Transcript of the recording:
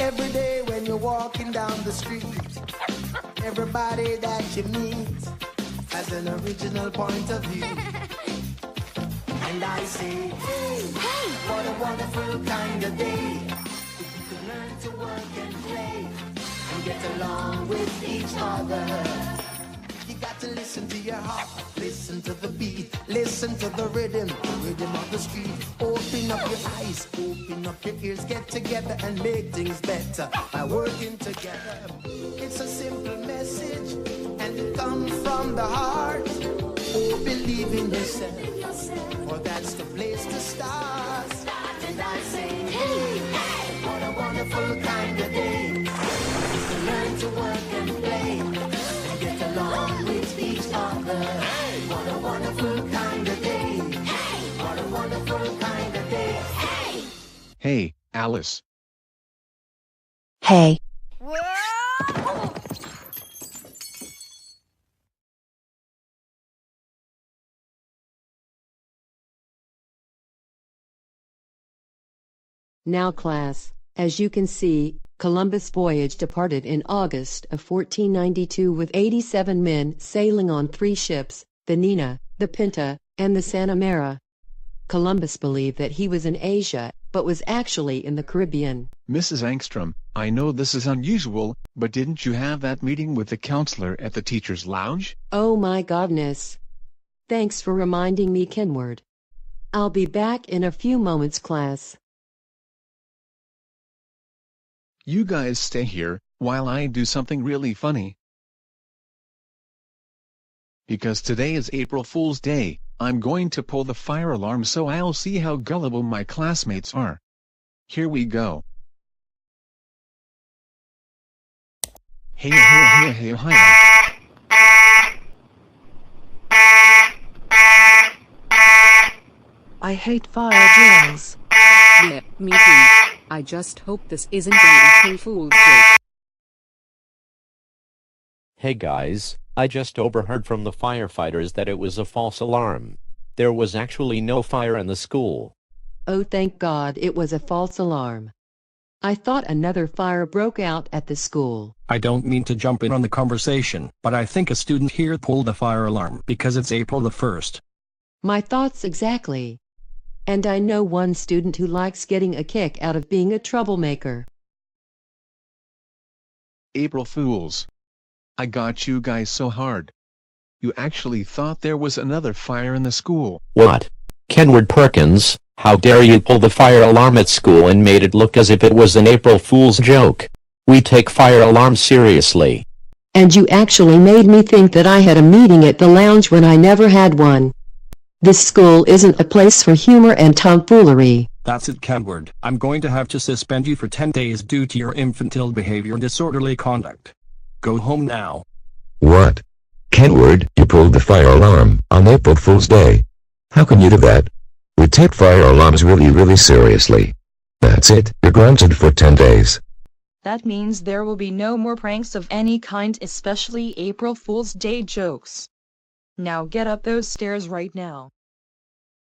Every day when you're walking down the street, everybody that you meet has an original point of view. And I say, hey, what a wonderful kind of day. If you could learn to work and play and get along with each other. You got to listen to your heart, listen to the beat, listen to the rhythm of the street. Open up your eyes, open up your ears, get together and make things better by working together. It's a simple message and it comes from the heart. Oh, believe in yourself, for that's the place to start. And I say, hey, what a wonderful kind of day. To learn to work and play and get along with each other. What a wonderful kind of day. What a wonderful kind of day. Hey, Alice. Hey. Now class, as you can see, Columbus' voyage departed in August of 1492 with 87 men sailing on 3 ships, the Nina, the Pinta, and the Santa Mara. Columbus believed that he was in Asia, but was actually in the Caribbean. Mrs. Angstrom, I know this is unusual, but didn't you have that meeting with the counselor at the teacher's lounge? Oh my goodness. Thanks for reminding me, Kenward. I'll be back in a few moments, class. You guys stay here, while I do something really funny. Because today is April Fool's Day, I'm going to pull the fire alarm so I'll see how gullible my classmates are. Here we go. Hey, hey, hey, hey, hi. I hate fire drills. Yeah, me too. I just hope this isn't an April Fool's joke. Hey guys, I just overheard from the firefighters that it was a false alarm. There was actually no fire in the school. Oh, thank God it was a false alarm. I thought another fire broke out at the school. I don't mean to jump in on the conversation, but I think a student here pulled the fire alarm because it's April the 1st. My thoughts exactly. And I know one student who likes getting a kick out of being a troublemaker. April Fools. I got you guys so hard. You actually thought there was another fire in the school. What? Kenward Perkins, how dare you pull the fire alarm at school and made it look as if it was an April Fool's joke. We take fire alarms seriously. And you actually made me think that I had a meeting at the lounge when I never had one. This school isn't a place for humor and tomfoolery. That's it, Kenward. I'm going to have to suspend you for 10 days due to your infantile behavior and disorderly conduct. Go home now. What? Kenward, you pulled the fire alarm on April Fool's Day. How can you do that? We take fire alarms really seriously. That's it, you're grounded for 10 days. That means there will be no more pranks of any kind, especially April Fool's Day jokes. Now get up those stairs right now.